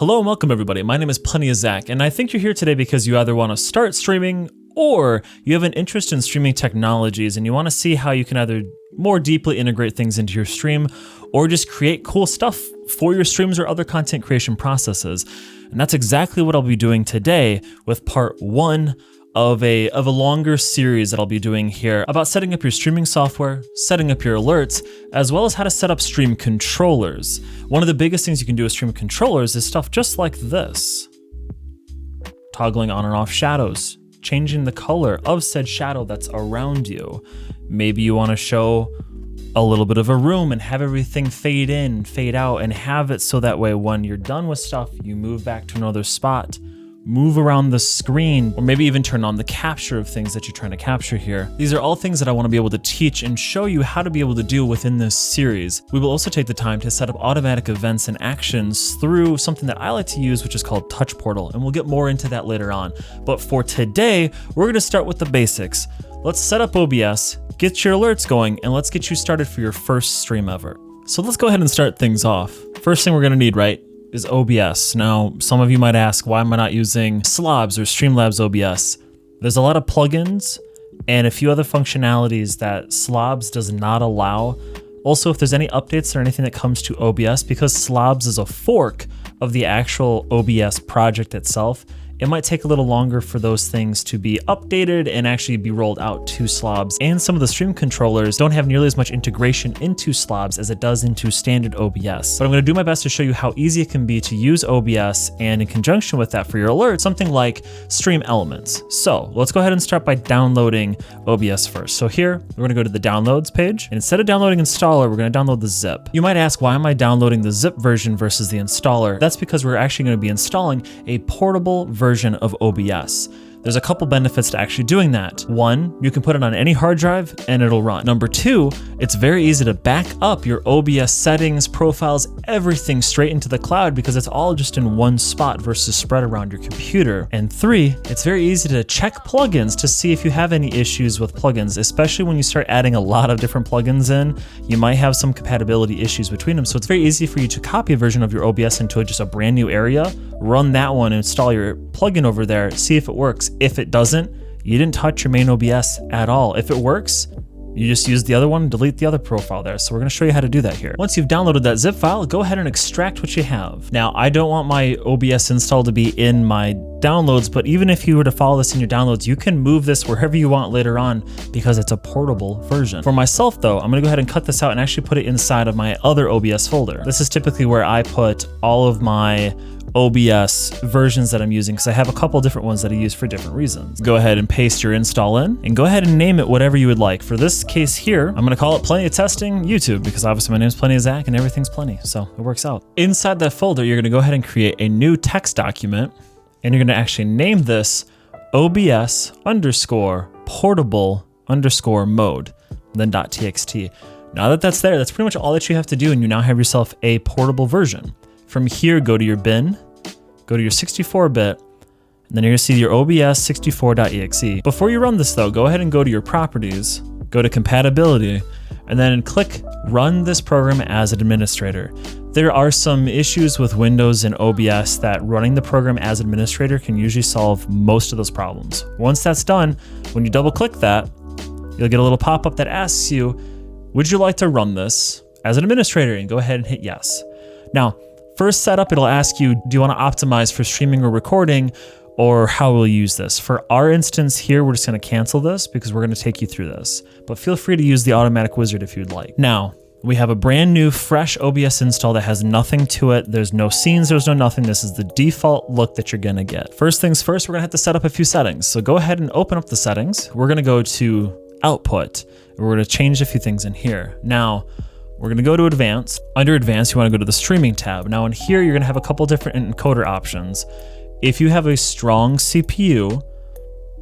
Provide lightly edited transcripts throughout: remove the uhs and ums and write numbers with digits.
Hello and welcome everybody, my name is PlentyAZach, and I think you're here today because you either want to start streaming or you have an interest in streaming technologies and you want to see how you can either more deeply integrate things into your stream or just create cool stuff for your streams or other content creation processes. And that's exactly what I'll be doing today with part one of a longer series that I'll be doing here about setting up your streaming software, setting up your alerts, as well as how to set up stream controllers. One of the biggest things you can do with stream controllers is stuff just like this. Toggling on and off shadows, changing the color of said shadow that's around you. Maybe you want to show a little bit of a room and have everything fade in, fade out, and have it so that way when you're done with stuff, you move back to another spot. Move around the screen, or maybe even turn on the capture of things that you're trying to capture here. These are all things that I want to be able to teach and show you how to be able to do within this series. We will also take the time to set up automatic events and actions through something that I like to use, which is called Touch Portal, and we'll get more into that later on. But for today, we're going to start with the basics. Let's set up OBS, get your alerts going, and let's get you started for your first stream ever. So let's go ahead and start things off. First thing we're going to need, right, is OBS. Now, some of you might ask, why am I not using SLOBs or Streamlabs OBS? There's a lot of plugins and a few other functionalities that SLOBs does not allow. Also, if there's any updates or anything that comes to OBS, because SLOBs is a fork of the actual OBS project itself, it might take a little longer for those things to be updated and actually be rolled out to SLOBs. And some of the stream controllers don't have nearly as much integration into SLOBs as it does into standard OBS. But I'm gonna do my best to show you how easy it can be to use OBS, and in conjunction with that for your alerts, something like streamelements. So let's go ahead and start by downloading OBS first. So here, we're gonna go to the downloads page, and instead of downloading installer, we're gonna download the zip. You might ask, why am I downloading the zip version versus the installer? That's because we're actually gonna be installing a portable version of OBS. There's a couple benefits to actually doing that. One, you can put it on any hard drive and it'll run. Number two, it's very easy to back up your OBS settings, profiles, everything straight into the cloud because it's all just in one spot versus spread around your computer. And three, it's very easy to check plugins to see if you have any issues with plugins, especially when you start adding a lot of different plugins in, you might have some compatibility issues between them. So it's very easy for you to copy a version of your OBS into just a brand new area, run that one, install your plugin over there, see if it works. If it doesn't, you didn't touch your main OBS at all. If it works, you just use the other one, delete the other profile there. So we're gonna show you how to do that here. Once you've downloaded that zip file, go ahead and extract what you have. Now, I don't want my OBS install to be in my downloads, but even if you were to follow this in your downloads, you can move this wherever you want later on because it's a portable version. For myself though, I'm gonna go ahead and cut this out and actually put it inside of my other OBS folder. This is typically where I put all of my OBS versions that I'm using because I have a couple different ones that I use for different reasons. Go ahead and paste your install in and go ahead and name it whatever you would like. For this case here, I'm gonna call it Plenty of Testing YouTube because obviously my name is PlentyAZach and everything's plenty, so it works out. Inside that folder, you're gonna go ahead and create a new text document and you're gonna actually name this OBS _portable _mode, then .txt. Now that that's there, that's pretty much all that you have to do and you now have yourself a portable version. From here, go to your bin, go to your 64-bit, and then you're gonna see your OBS 64.exe. Before you run this though, go ahead and go to your properties, go to compatibility, and then click run this program as an administrator. There are some issues with Windows and OBS that running the program as administrator can usually solve most of those problems. Once that's done, when you double click that, you'll get a little pop-up that asks you, would you like to run this as an administrator? And go ahead and hit yes. Now, first setup, it'll ask you, do you want to optimize for streaming or recording, or how will you use this? For our instance here, we're just going to cancel this because we're going to take you through this, but feel free to use the automatic wizard if you'd like. Now, we have a brand new fresh OBS install that has nothing to it. There's no scenes, there's no nothing. This is the default look that you're gonna get. First things first, we're gonna have to set up a few settings. So go ahead and open up the settings. We're gonna go to output. We're gonna change a few things in here. Now, we're gonna go to advanced. Under advanced, you wanna go to the streaming tab. Now in here, you're gonna have a couple different encoder options. If you have a strong CPU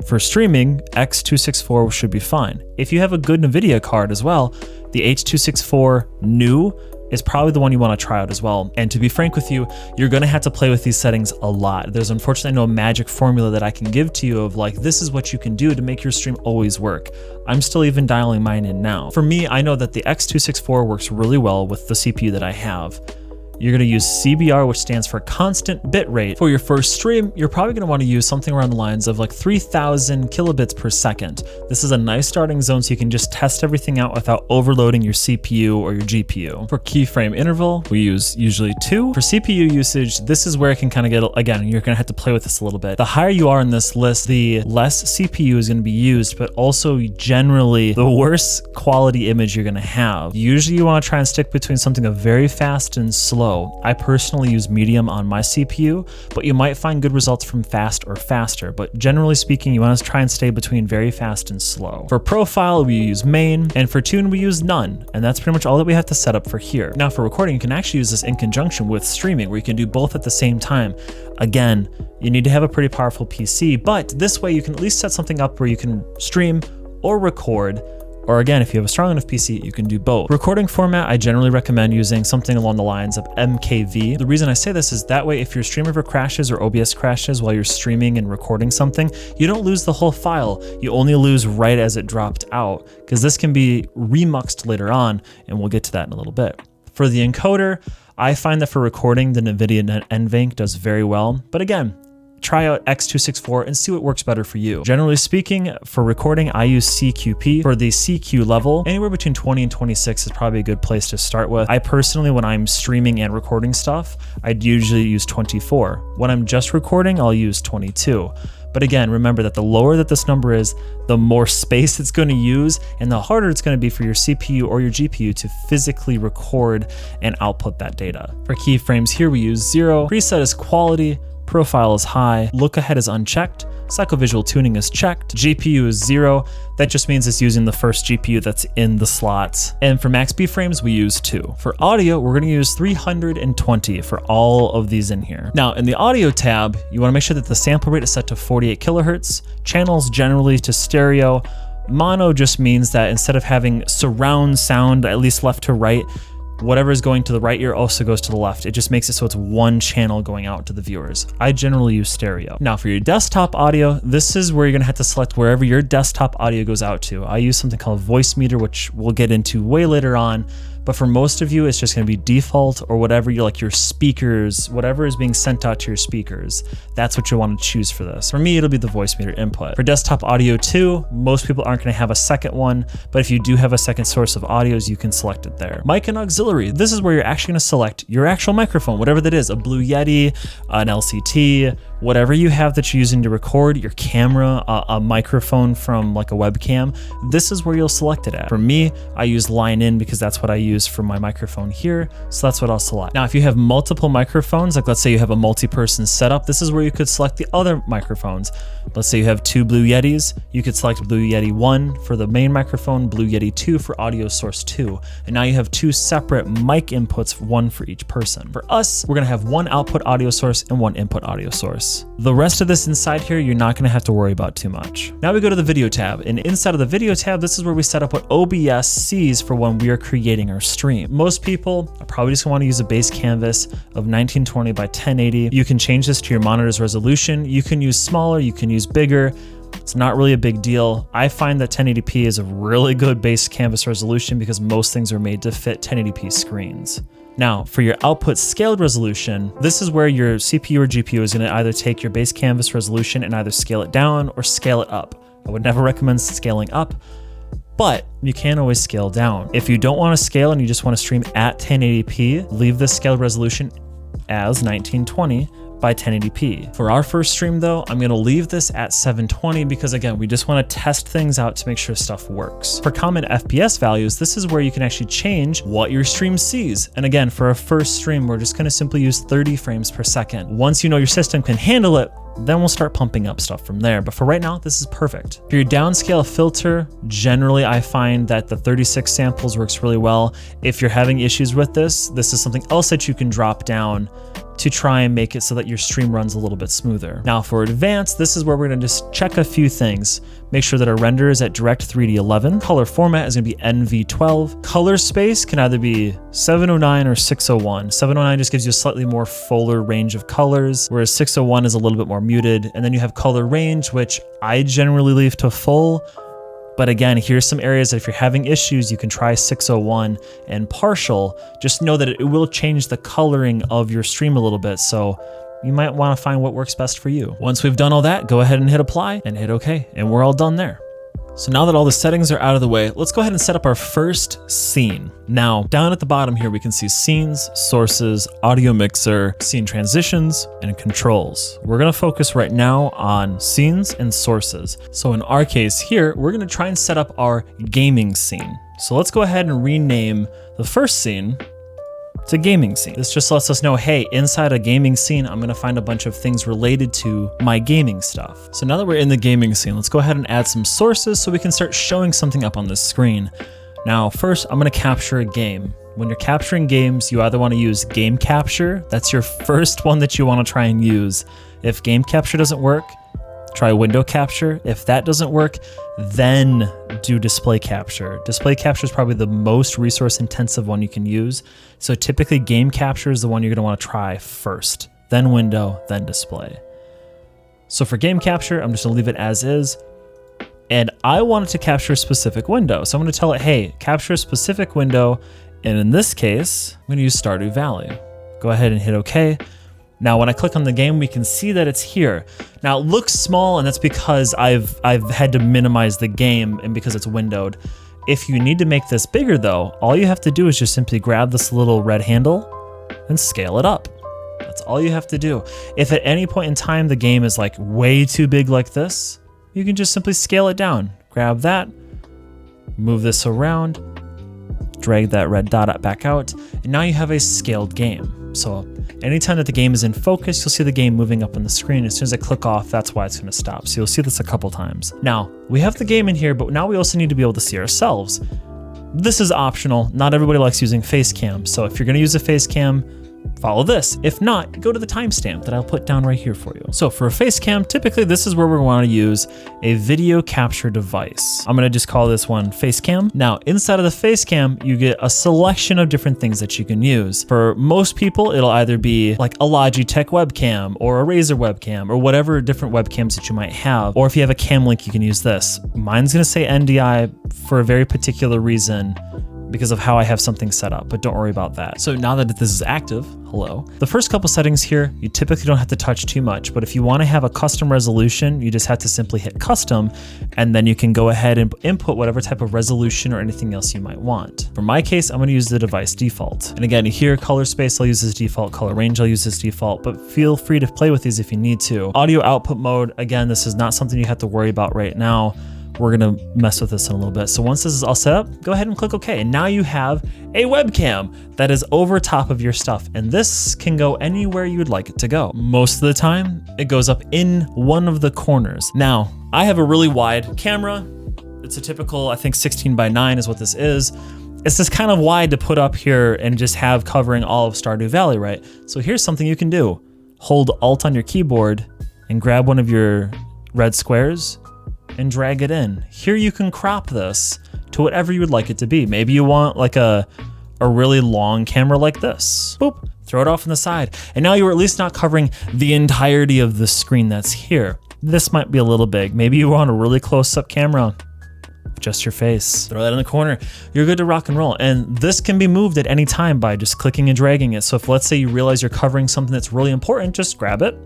for streaming, X264 should be fine. If you have a good NVIDIA card as well, the H264 new is probably the one you want to try out as well. And to be frank with you, you're going to have to play with these settings a lot. There's unfortunately no magic formula that I can give to you of like, this is what you can do to make your stream always work. I'm still even dialing mine in now. For me, I know that the X264 works really well with the CPU that I have. you're gonna use CBR, which stands for constant bit rate. For your first stream, you're probably gonna wanna use something around the lines of like 3000 kilobits per second. This is a nice starting zone so you can just test everything out without overloading your CPU or your GPU. For keyframe interval, we use usually 2. For CPU usage, this is where it can kind of get, again, you're gonna have to play with this a little bit. The higher you are in this list, the less CPU is gonna be used, but also generally the worse quality image you're gonna have. Usually you wanna try and stick between something of very fast and slow. I personally use medium on my CPU, but you might find good results from fast or faster. But generally speaking, you wanna try and stay between very fast and slow. For profile, we use main, and for tune, we use none. And that's pretty much all that we have to set up for here. Now for recording, you can actually use this in conjunction with streaming, where you can do both at the same time. Again, you need to have a pretty powerful PC, but this way you can at least set something up where you can stream or record. Or again, if you have a strong enough PC, you can do both. Recording format, I generally recommend using something along the lines of MKV. The reason I say this is that way if your stream ever crashes or OBS crashes while you're streaming and recording something, you don't lose the whole file. You only lose right as it dropped out, because this can be remuxed later on, and we'll get to that in a little bit. For the encoder, I find that for recording, the NVIDIA NVENC does very well. But again, try out X264 and see what works better for you. Generally speaking, for recording, I use CQP. For the CQ level, anywhere between 20 and 26 is probably a good place to start with. I personally, when I'm streaming and recording stuff, I'd usually use 24. When I'm just recording, I'll use 22. But again, remember that the lower that this number is, the more space it's going to use and the harder it's going to be for your CPU or your GPU to physically record and output that data. For keyframes here, we use 0. Preset is quality. Profile is high, look ahead is unchecked, psychovisual tuning is checked, GPU is 0. That just means it's using the first GPU that's in the slots. And for max B frames, we use 2. For audio, we're gonna use 320 for all of these in here. Now, in the audio tab, you wanna make sure that the sample rate is set to 48 kilohertz, channels generally to stereo. Mono just means that instead of having surround sound, at least left to right, whatever is going to the right ear also goes to the left. It just makes it so it's one channel going out to the viewers. I generally use stereo. Now for your desktop audio, this is where you're gonna have to select wherever your desktop audio goes out to. I use something called Voice Meter, which we'll get into way later on. But for most of you, it's just gonna be default or whatever you like, your speakers, whatever is being sent out to your speakers. That's what you wanna choose for this. For me, it'll be the Voice Meter input. For desktop audio too, most people aren't gonna have a second one, but if you do have a second source of audios, you can select it there. Mic and auxiliary, this is where you're actually gonna select your actual microphone, whatever that is, a Blue Yeti, an LCT, whatever you have that you're using to record, your camera, a microphone from like a webcam, this is where you'll select it at. For me, I use line in because that's what I use for my microphone here, so that's what I'll select. Now, if you have multiple microphones, like let's say you have a multi-person setup, this is where you could select the other microphones. Let's say you have 2 Blue Yetis, you could select Blue Yeti 1 for the main microphone, Blue Yeti 2 for audio source 2, and now you have 2 separate mic inputs, 1 for each person. For us, we're gonna have 1 output audio source and 1 input audio source. The rest of this inside here, you're not gonna have to worry about too much. Now we go to the video tab, and inside of the video tab, this is where we set up what OBS sees for when we are creating our stream. Most people are probably just gonna wanna use a base canvas of 1920 by 1080. You can change this to your monitor's resolution. You can use smaller, you can use bigger. It's not really a big deal. I find that 1080p is a really good base canvas resolution because most things are made to fit 1080p screens. Now, for your output scaled resolution, this is where your CPU or GPU is gonna either take your base canvas resolution and either scale it down or scale it up. I would never recommend scaling up, but you can always scale down. If you don't wanna scale and you just wanna stream at 1080p, leave the scaled resolution as 1920 by 1080p. For our first stream though, I'm gonna leave this at 720 because again, we just wanna test things out to make sure stuff works. For common FPS values, this is where you can actually change what your stream sees. And again, for a first stream, we're just gonna simply use 30 frames per second. Once you know your system can handle it, then we'll start pumping up stuff from there. But for right now, this is perfect. For your downscale filter, generally I find that the 36 samples works really well. If you're having issues with this is something else that you can drop down to try and make it so that your stream runs a little bit smoother. Now for advanced, this is where we're gonna just check a few things. Make sure that our render is at direct 3D11. Color format is gonna be NV12. Color space can either be 709 or 601. 709 just gives you a slightly more fuller range of colors, whereas 601 is a little bit more muted. And then you have color range, which I generally leave to full. But again, here's some areas that if you're having issues, you can try 601 and partial. Just know that it will change the coloring of your stream a little bit. So you might want to find what works best for you. Once we've done all that, go ahead and hit apply and hit OK, and we're all done there. So now that all the settings are out of the way, let's go ahead and set up our first scene. Now, down at the bottom here, we can see scenes, sources, audio mixer, scene transitions, and controls. We're gonna focus right now on scenes and sources. So in our case here, we're gonna try and set up our gaming scene. So let's go ahead and rename the first scene to gaming scene. This just lets us know, hey, inside a gaming scene, I'm gonna find a bunch of things related to my gaming stuff. So now that we're in the gaming scene, let's go ahead and add some sources so we can start showing something up on this screen. Now, first, I'm gonna capture a game. When you're capturing games, you either wanna use game capture. That's your first one that you wanna try and use. If game capture doesn't work, try window capture. If that doesn't work, then do display capture. Display capture is probably the most resource intensive one you can use. So typically game capture is the one you're gonna wanna try first, then window, then display. So for game capture, I'm just gonna leave it as is. And I want it to capture a specific window. So I'm gonna tell it, hey, capture a specific window. And in this case, I'm gonna use Stardew Valley. Go ahead and hit OK. Now, when I click on the game, we can see that it's here. Now, it looks small, and that's because I've had to minimize the game and because it's windowed. If you need to make this bigger though, all you have to do is just simply grab this little red handle and scale it up. That's all you have to do. If at any point in time the game is like way too big like this, you can just simply scale it down. Grab that, move this around, drag that red dot back out, and now you have a scaled game. So anytime that the game is in focus, you'll see the game moving up on the screen. As soon as I click off, that's why it's gonna stop. So you'll see this a couple times. Now, we have the game in here, but now we also need to be able to see ourselves. This is optional. Not everybody likes using face cam. So if you're gonna use a face cam, follow this. If not, go to the timestamp that I'll put down right here for you. So for a face cam, typically this is where we want to use a video capture device. I'm gonna just call this one face cam. Now inside of the face cam, you get a selection of different things that you can use. For most people, it'll either be like a Logitech webcam or a Razer webcam or whatever different webcams that you might have. Or if you have a cam link, you can use this. Mine's gonna say NDI for a very particular reason, because of how I have something set up, but don't worry about that. So now that this is active, hello. The first couple settings here, you typically don't have to touch too much, but if you wanna have a custom resolution, you just have to simply hit custom, and then you can go ahead and input whatever type of resolution or anything else you might want. For my case, I'm gonna use the device default. And again, here, color space, I'll use this default, color range, I'll use this default, but feel free to play with these if you need to. Audio output mode, again, this is not something you have to worry about right now. We're gonna mess with this in a little bit. So once this is all set up, go ahead and click OK. And now you have a webcam that is over top of your stuff. And this can go anywhere you would like it to go. Most of the time, it goes up in one of the corners. Now, I have a really wide camera. It's a typical, I think 16:9 is what this is. It's just kind of wide to put up here and just have covering all of Stardew Valley, right? So here's something you can do. Hold Alt on your keyboard and grab one of your red squares and drag it in. Here you can crop this to whatever you would like it to be. Maybe you want like a really long camera like this. Boop, throw it off on the side. And now you're at least not covering the entirety of the screen that's here. This might be a little big. Maybe you want a really close-up camera, just your face. Throw that in the corner. You're good to rock and roll. And this can be moved at any time by just clicking and dragging it. So if let's say you realize you're covering something that's really important, just grab it,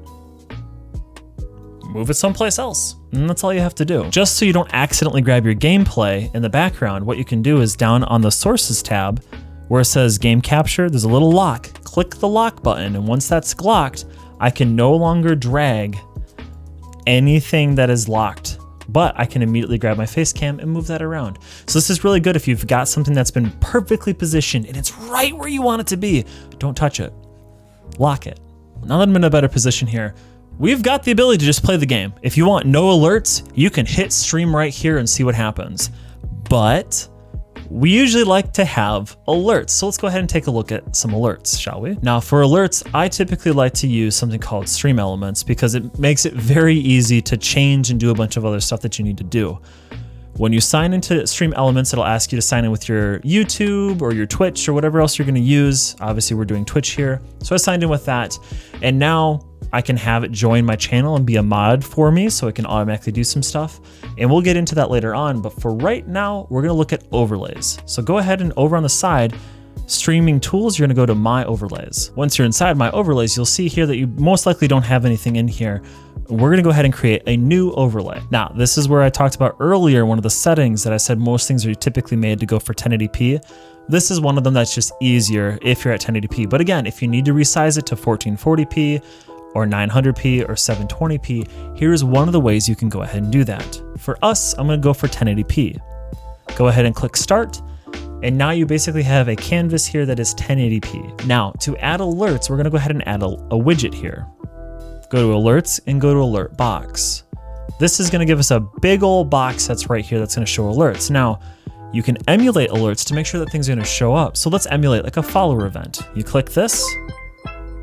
move it someplace else. And that's all you have to do. Just so you don't accidentally grab your gameplay in the background, what you can do is down on the sources tab where it says game capture, there's a little lock. Click the lock button, and once that's locked, I can no longer drag anything that is locked, but I can immediately grab my face cam and move that around. So this is really good if you've got something that's been perfectly positioned and it's right where you want it to be. Don't touch it, lock it. Now that I'm in a better position here, we've got the ability to just play the game. If you want no alerts, you can hit stream right here and see what happens. But we usually like to have alerts. So let's go ahead and take a look at some alerts, shall we? Now for alerts, I typically like to use something called streamelements because it makes it very easy to change and do a bunch of other stuff that you need to do. When you sign into streamelements, it'll ask you to sign in with your YouTube or your Twitch or whatever else you're gonna use. Obviously we're doing Twitch here. So I signed in with that. And now I can have it join my channel and be a mod for me so it can automatically do some stuff. And we'll get into that later on. But for right now, we're gonna look at overlays. So go ahead and over on the side, streaming tools, you're gonna go to my overlays. Once you're inside my overlays, you'll see here that you most likely don't have anything in here. We're gonna go ahead and create a new overlay. Now, this is where I talked about earlier, one of the settings that I said most things are typically made to go for 1080p. This is one of them that's just easier if you're at 1080p. But again, if you need to resize it to 1440p or 900p or 720p, here's one of the ways you can go ahead and do that. For us, I'm gonna go for 1080p. Go ahead and click start. And now you basically have a canvas here that is 1080p. Now, to add alerts, we're gonna go ahead and add a widget here. Go to alerts and go to alert box. This is gonna give us a big old box that's right here that's gonna show alerts. Now, you can emulate alerts to make sure that things are gonna show up. So let's emulate like a follower event. You click this,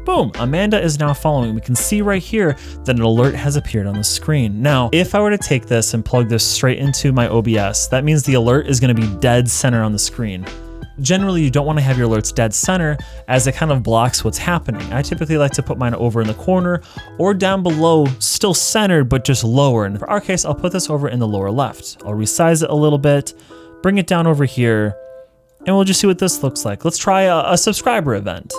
boom, Amanda is now following. We can see right here that an alert has appeared on the screen. Now, if I were to take this and plug this straight into my OBS, that means the alert is gonna be dead center on the screen. Generally, you don't wanna have your alerts dead center as it kind of blocks what's happening. I typically like to put mine over in the corner or down below, still centered, but just lower. And for our case, I'll put this over in the lower left. I'll resize it a little bit, bring it down over here, and we'll just see what this looks like. Let's try a subscriber event.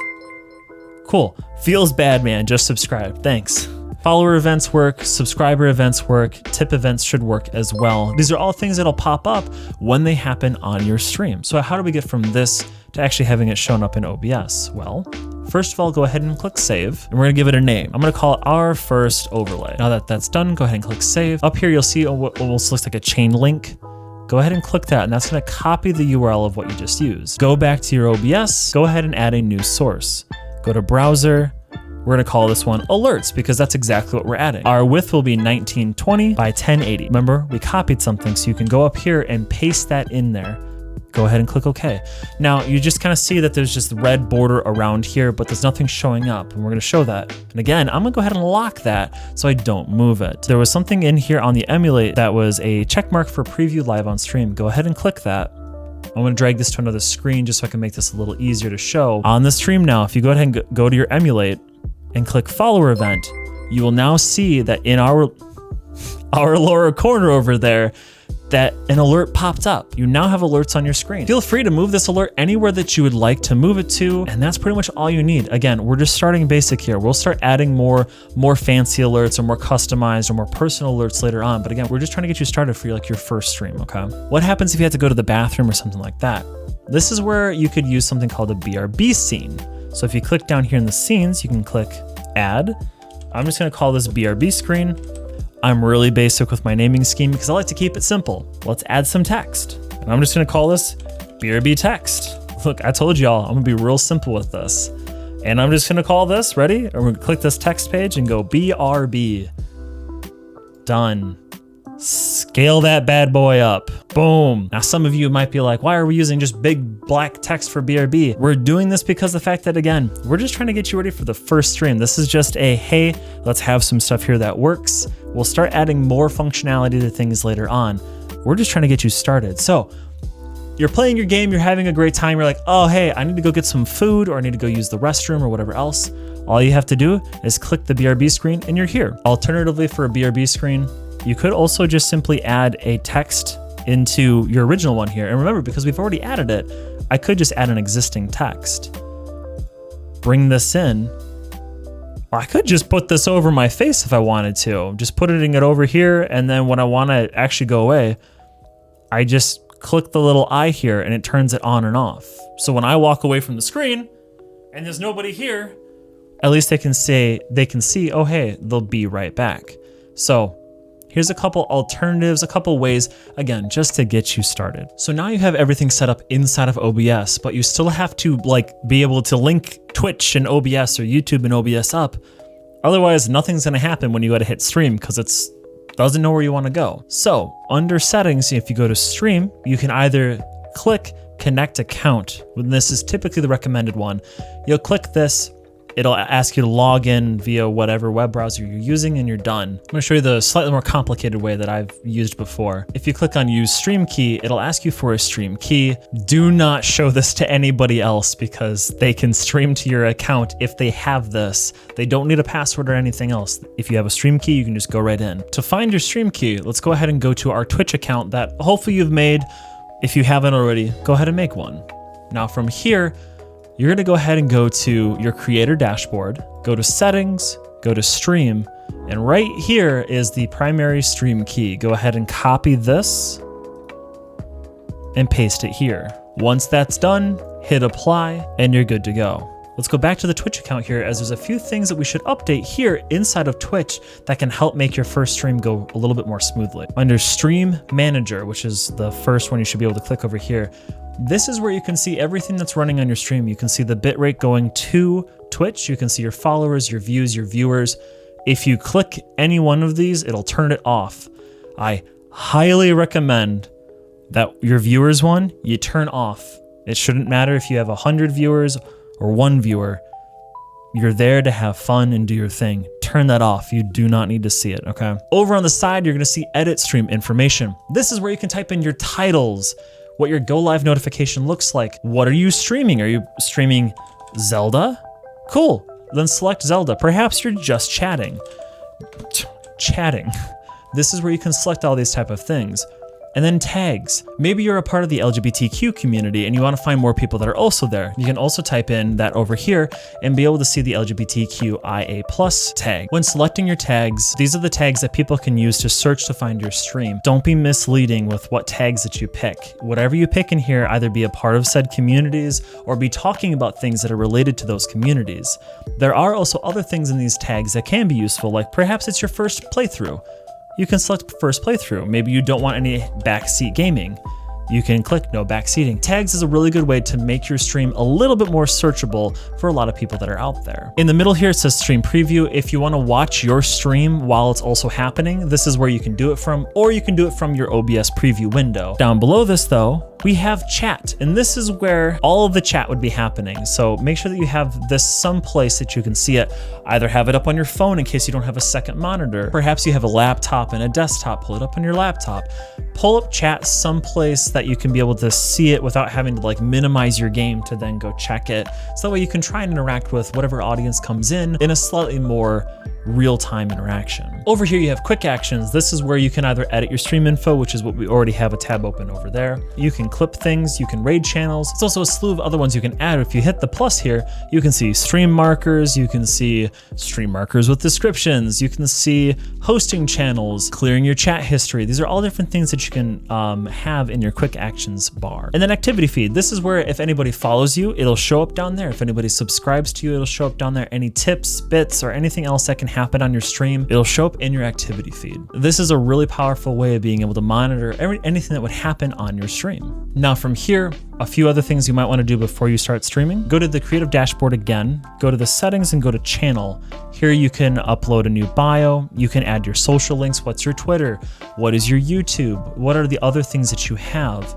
Cool, feels bad, man, just subscribe, thanks. Follower events work, subscriber events work, tip events should work as well. These are all things that'll pop up when they happen on your stream. So how do we get from this to actually having it shown up in OBS? Well, first of all, go ahead and click save, and we're gonna give it a name. I'm gonna call it our first overlay. Now that that's done, go ahead and click save. Up here, you'll see what almost looks like a chain link. Go ahead and click that, and that's gonna copy the URL of what you just used. Go back to your OBS, go ahead and add a new source. Go to browser. We're gonna call this one alerts because that's exactly what we're adding. Our width will be 1920 by 1080. Remember, we copied something, so you can go up here and paste that in there. Go ahead and click OK. Now, you just kind of see that there's just the red border around here, but there's nothing showing up, and we're gonna show that. And again, I'm gonna go ahead and lock that so I don't move it. There was something in here on the emulate that was a check mark for preview live on stream. Go ahead and click that. I'm gonna drag this to another screen just so I can make this a little easier to show. On the stream now, if you go ahead and go to your emulate and click follower event, you will now see that in our lower corner over there, that an alert popped up. You now have alerts on your screen. Feel free to move this alert anywhere that you would like to move it to, and that's pretty much all you need. Again, we're just starting basic here. We'll start adding more fancy alerts or more customized or more personal alerts later on, but again, we're just trying to get you started for your first stream, okay? What happens if you had to go to the bathroom or something like that? This is where you could use something called a BRB scene. So if you click down here in the scenes, you can click add. I'm just gonna call this BRB screen. I'm really basic with my naming scheme because I like to keep it simple. Let's add some text. And I'm just gonna call this BRB text. Look, I told y'all, I'm gonna be real simple with this. And I'm just gonna call this, ready? And we're gonna click this text page and go BRB. Done. Scale that bad boy up. Boom. Now some of you might be like, why are we using just big black text for BRB? We're doing this because the fact that, again, we're just trying to get you ready for the first stream. This is just a, hey, let's have some stuff here that works. We'll start adding more functionality to things later on. We're just trying to get you started. So you're playing your game, you're having a great time. You're like, oh, hey, I need to go get some food or I need to go use the restroom or whatever else. All you have to do is click the BRB screen and you're here. Alternatively, for a BRB screen, you could also just simply add a text into your original one here. And remember, because we've already added it, I could just add an existing text. Bring this in. Or I could just put this over my face if I wanted to. Just putting it over here, and then when I want to actually go away, I just click the little eye here and it turns it on and off. So when I walk away from the screen and there's nobody here, at least they can see, oh hey, they'll be right back. So here's a couple alternatives, a couple ways, again, just to get you started. So now you have everything set up inside of OBS, but you still have to be able to link Twitch and OBS or YouTube and OBS up. Otherwise, nothing's gonna happen when you go to hit stream because it doesn't know where you wanna go. So under settings, if you go to stream, you can either click connect account. This is typically the recommended one. You'll click this It'll ask you to log in via whatever web browser you're using and you're done. I'm gonna show you the slightly more complicated way that I've used before. If you click on use stream key, it'll ask you for a stream key. Do not show this to anybody else because they can stream to your account if they have this. They don't need a password or anything else. If you have a stream key, you can just go right in. To find your stream key, let's go ahead and go to our Twitch account that hopefully you've made. If you haven't already, go ahead and make one. Now from here, you're gonna go ahead and go to your creator dashboard, go to settings, go to stream, and right here is the primary stream key. Go ahead and copy this and paste it here. Once that's done, hit apply and you're good to go. Let's go back to the Twitch account here as there's a few things that we should update here inside of Twitch that can help make your first stream go a little bit more smoothly. Under Stream Manager, which is the first one you should be able to click over here, this is where you can see everything that's running on your stream. You can see the bitrate going to Twitch. You can see your followers, your views, your viewers. If you click any one of these, it'll turn it off. I highly recommend that your viewers one, you turn off. It shouldn't matter if you have 100 viewers or 1 viewer. You're there to have fun and do your thing. Turn that off. You do not need to see it, okay? Over on the side, you're gonna see edit stream information. This is where you can type in your titles, what your go live notification looks like. What are you streaming? Are you streaming Zelda? Cool, then select Zelda. Perhaps you're just chatting. Chatting. This is where you can select all these type of things. And then tags. Maybe you're a part of the LGBTQ community and you want to find more people that are also there. You can also type in that over here and be able to see the LGBTQIA+ tag. When selecting your tags, these are the tags that people can use to search to find your stream. Don't be misleading with what tags that you pick. Whatever you pick in here, either be a part of said communities or be talking about things that are related to those communities. There are also other things in these tags that can be useful, like perhaps it's your first playthrough. You can select first playthrough. Maybe you don't want any backseat gaming. You can click no backseating. Tags is a really good way to make your stream a little bit more searchable for a lot of people that are out there. In the middle here, it says stream preview. If you want to watch your stream while it's also happening, this is where you can do it from, or you can do it from your OBS preview window. Down below this though, we have chat, and this is where all of the chat would be happening. So make sure that you have this someplace that you can see it. Either have it up on your phone in case you don't have a second monitor. Perhaps you have a laptop and a desktop, pull it up on your laptop. Pull up chat someplace that you can be able to see it without having to like minimize your game to then go check it. So that way you can try and interact with whatever audience comes in a slightly more real-time interaction. Over here you have quick actions. This is where you can either edit your stream info, which is what we already have a tab open over there. You can clip things, you can raid channels. It's also a slew of other ones you can add. If you hit the plus here, you can see stream markers, you can see stream markers with descriptions, you can see hosting channels, clearing your chat history. These are all different things that you can have in your quick actions bar. And then activity feed. This is where if anybody follows you, it'll show up down there. If anybody subscribes to you, it'll show up down there. Any tips, bits, or anything else that can happen on your stream, it'll show up in your activity feed. This is a really powerful way of being able to monitor anything that would happen on your stream. Now from here, a few other things you might want to do before you start streaming. Go to the creative dashboard again, go to the settings and go to channel. Here you can upload a new bio, you can add your social links. What's your Twitter? What is your YouTube? What are the other things that you have?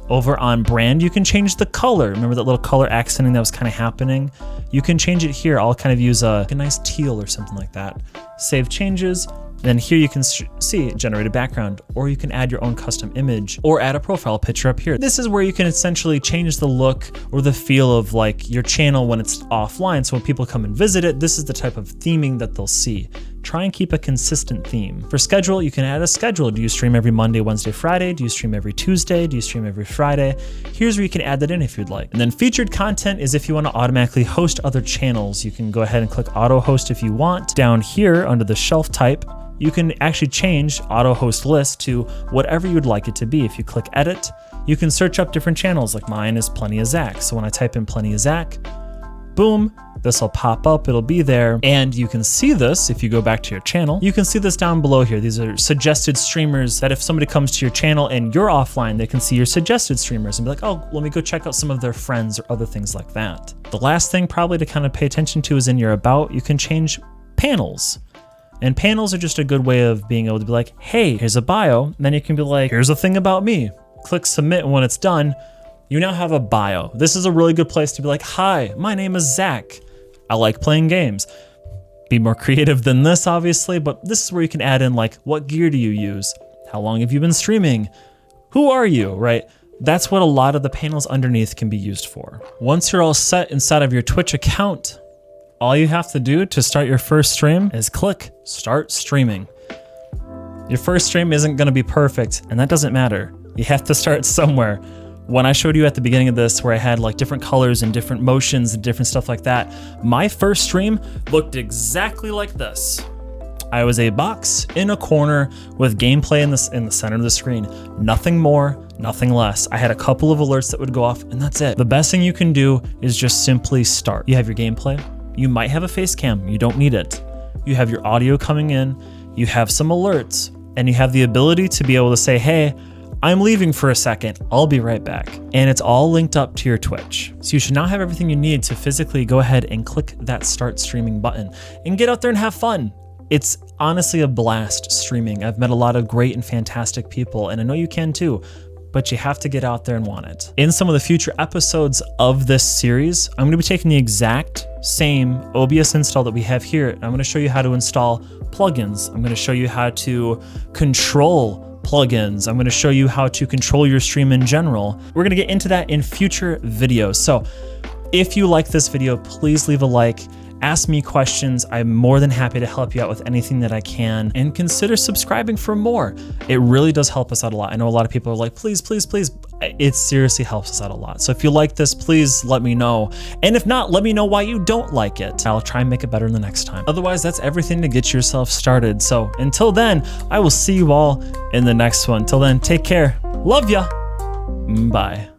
Over on brand, you can change the color. Remember that little color accenting that was kind of happening? You can change it here. I'll kind of use a nice teal or something like that. Save changes. Then here you can see generated background, or you can add your own custom image or add a profile picture up here. This is where you can essentially change the look or the feel of like your channel when it's offline. So when people come and visit it, this is the type of theming that they'll see. Try and keep a consistent theme. For schedule, you can add a schedule. Do you stream every Monday, Wednesday, Friday? Do you stream every Tuesday? Do you stream every Friday? Here's where you can add that in if you'd like. And then featured content is if you want to automatically host other channels. You can go ahead and click auto host if you want. Down here under the shelf type, you can actually change auto host list to whatever you'd like it to be. If you click edit, you can search up different channels. Like mine is PlentyAZach. So when I type in PlentyAZach, boom, this will pop up, it'll be there. And you can see this if you go back to your channel. You can see this down below here. These are suggested streamers that if somebody comes to your channel and you're offline, they can see your suggested streamers and be like, oh, let me go check out some of their friends or other things like that. The last thing probably to kind of pay attention to is in your about, you can change panels. And panels are just a good way of being able to be like, hey, here's a bio. And then you can be like, here's a thing about me. Click submit, and when it's done, you now have a bio. This is a really good place to be like, hi, my name is Zach. I like playing games. Be more creative than this, obviously, but this is where you can add in like, what gear do you use? How long have you been streaming? Who are you, right? That's what a lot of the panels underneath can be used for. Once you're all set inside of your Twitch account, all you have to do to start your first stream is click Start Streaming. Your first stream isn't gonna be perfect, and that doesn't matter. You have to start somewhere. When I showed you at the beginning of this where I had like different colors and different motions and different stuff like that, my first stream looked exactly like this. I was a box in a corner with gameplay in the center of the screen. Nothing more, nothing less. I had a couple of alerts that would go off and that's it. The best thing you can do is just simply start. You have your gameplay. You might have a face cam. You don't need it. You have your audio coming in. You have some alerts and you have the ability to be able to say, hey, I'm leaving for a second. I'll be right back. And it's all linked up to your Twitch. So you should now have everything you need to physically go ahead and click that start streaming button and get out there and have fun. It's honestly a blast streaming. I've met a lot of great and fantastic people, and I know you can too, but you have to get out there and want it. In some of the future episodes of this series, I'm gonna be taking the exact same OBS install that we have here, and I'm gonna show you how to install plugins. I'm gonna show you how to control plugins. I'm gonna show you how to control your stream in general. We're gonna get into that in future videos. So if you like this video, please leave a like. Ask me questions. I'm more than happy to help you out with anything that I can, and consider subscribing for more. It really does help us out a lot. I know a lot of people are like, please, please, please. It seriously helps us out a lot. So if you like this, please let me know. And if not, let me know why you don't like it. I'll try and make it better the next time. Otherwise, that's everything to get yourself started. So until then, I will see you all in the next one. Till then, take care. Love ya. Bye.